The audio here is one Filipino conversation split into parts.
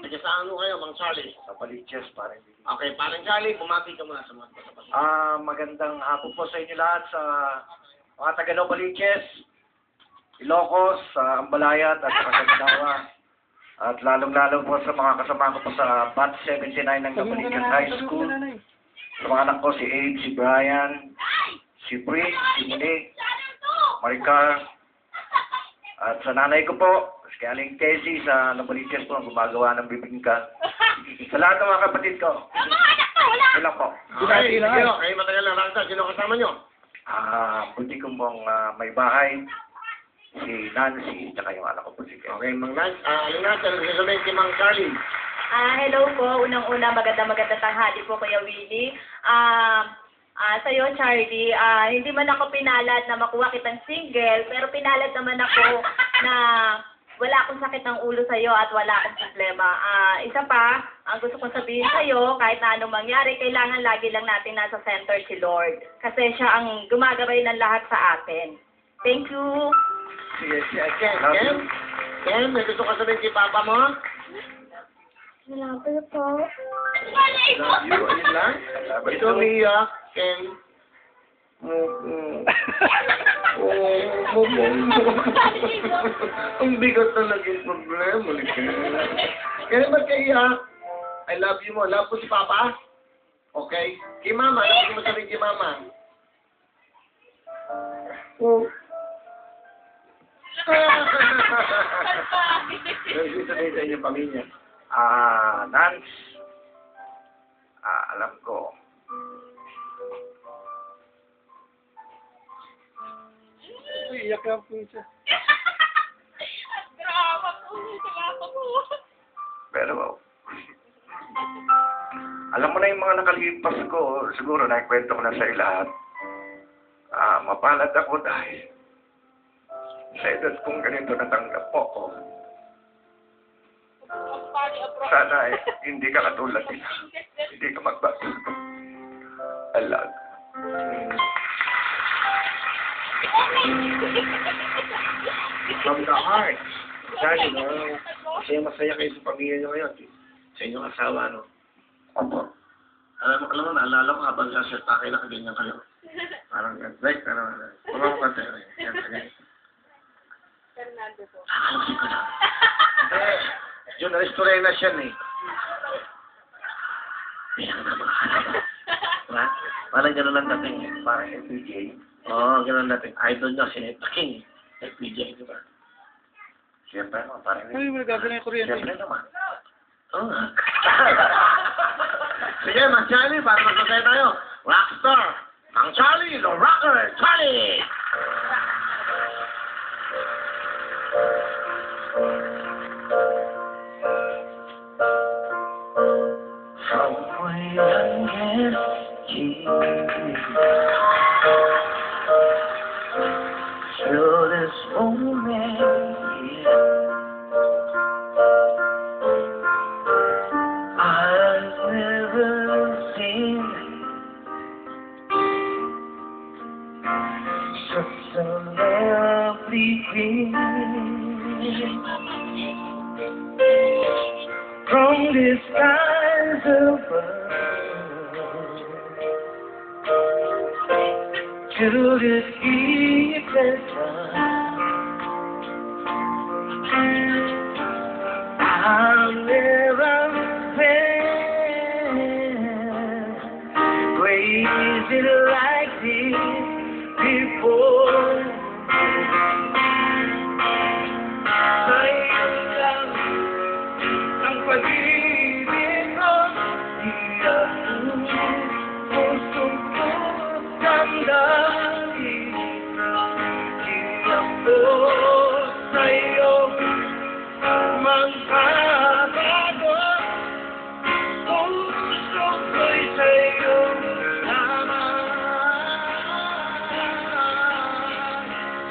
Taga saan mo kayo, Mang Charlie? Sa Paliches, parang hindi. Okay, parang Charlie, bumati ka muna sa mga kapatid. Magandang hapon po sa inyo lahat sa mga taga Novaliches, Ilocos, Ambalayat at sa Caganawa. At lalong-lalo po sa mga kasama ko po sa Bat 79 ng Novaliches High School. Sa mga anak ko, si Abe, si Brian, si Prince, si Monique, Maricar. At sa nanay ko po, si Aling Tessie sa Novaliches po, gumagawa ng bibingka. Sa lahat ng mga kapatid ko. Wala po. Okay, okay, matagal na lang. Sino kasama nyo? Buti kong pong may bahay, si Nancy, tsaka yung anak ko po si Ken. Okay, Mang Nance. Aling Nance, ano sasabihin kay Mang Charlie? Hello po. Unang-una, maganda tanghali po, Kuya Willie. Sa'yo, Charlie, hindi man ako pinalad na makuha kitang single, pero pinalad naman ako na wala akong sakit ng ulo sa'yo at wala akong problema. Isa pa, ang gusto kong sabihin sa'yo, kahit na anong mangyari, kailangan lagi lang natin nasa center si Lord. Kasi siya ang gumagabay ng lahat sa atin. Thank you. Sige, Ken. Ken, may gusto ka sabihin kay Papa mo? Salamat po. Yun lang? Ito, Mia, Ken. Ang bigat na naging problema. Kaya ba't kaya I love you mo? Love ko si Papa? Okay? Kay Mama, ano mo sabihin kay Mama? Ano sabihin sa inyong pamilya? Nance, alam ko, Iyak lang po siya. Drama po. Salamat po. pero alam mo na yung mga nakalipas ko, siguro naikwento ko na sa lahat. Mapalad ako dahil sa edad kong ganito natanggap po ko. Sana hindi ka katulad nila. Hindi ka magbago. Alag. From the heart. Sabi, no? Masaya kayo sa pamilya nyo ngayon. Sa inyong asawa, no? Opo. Alam mo, naalala ko habang sa takay na kaganyan kayo. Parang, like, parang kanta. Fernando po. Nakalasin ko na. Yun, na-restore na siya, eh. Bilang na mga harap. Ha? Parang gano'n lang dating, parang FPJ. Oo, gano'n dating. Idol niya, si King. FPJ, di ba? Siyempre naman, parang Ay, wala gagawin yung kuryente. siyempre naman. Oo nga. Sige, Mang Charlie, para magpasaya tayo. Rockstar, Mang Charlie, the rocker, Charlie! From my youngest years till this moment, I've never seen such a lovely queen. From the skies above to the deepest I've never been crazy like this before. Ang pag-ibig ko, iyak mo, pusong ko, damdamin. Iyak ko sa'yo, magbabago. Puso ko'y sa'yo naman.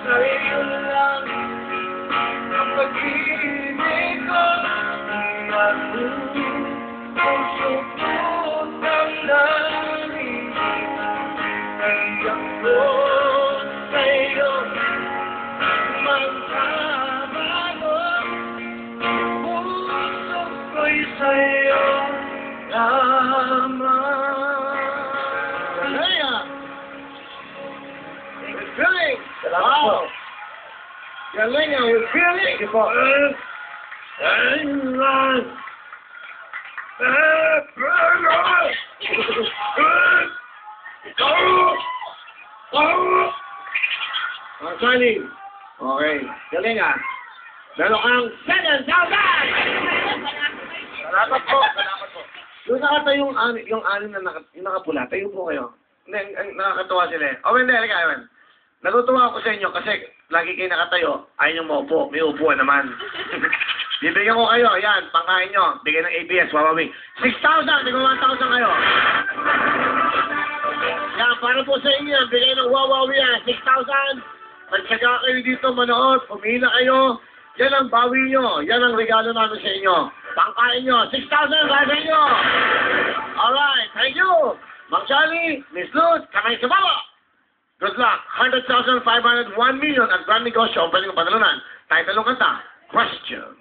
Sa'yo lang ang pag-ibig ko. Puso ko damdamin. Iyak ko sa'yo, magbabago. Puso ko'y sa'yo lamang. Galing ah! Galing! Salamat po. Galing ah! With feeling! Thank you po. Charlie. Okay. Galing ah. Meron kang 7,000! Salamat po. Salamat po. Yung nakatayo yung anim na yung nakapula, tayo po kayo. Hindi, nakakatuwa sila eh. O hindi, halika, Ewan. Natutuwa ako sa inyo kasi lagi kayo nakatayo, ayaw nyo maupo. May upuan naman. Bibigyan ko kayo, yan, pangkain nyo. Bigay ng ABS, Wawawi. 6,000! Bigyan 1,000 kayo. Yan, para po sa inyo, bigay ng Wawawi yan, 6,000. Magsaga kayo dito, manood, pumila kayo. Yan ang bawi nyo. Yan ang regalo namin sa inyo. Pangkain nyo, 6,000 para sa inyo. Alright, thank you. Mang Charlie, Miss Luz, kamay sa baba. Good luck. 100,000, 500, 1 million at brand negosyo ang pwedeng panalunan. Tayo talong kanta. Question.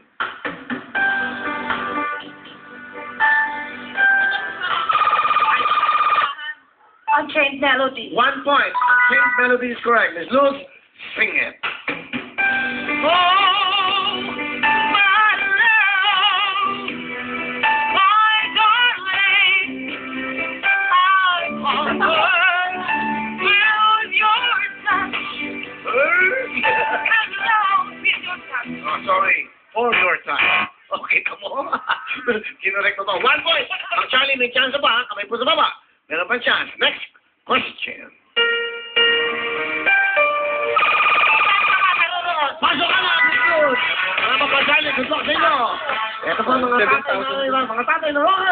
Unchained Melody. 1 point. Unchained melody is correct. Miss Luz, sing it. Oh, sorry. For your time. Okay, come on. Kinorek mo to. 1 point. Ang Charlie, may chance pa. Kamay po sa baba. Meron pa chance. Next question. Pasok ka na, Miss Luz. Salamat pa, Charlie. Good luck sa inyo. Ito po mga tatay na naroon.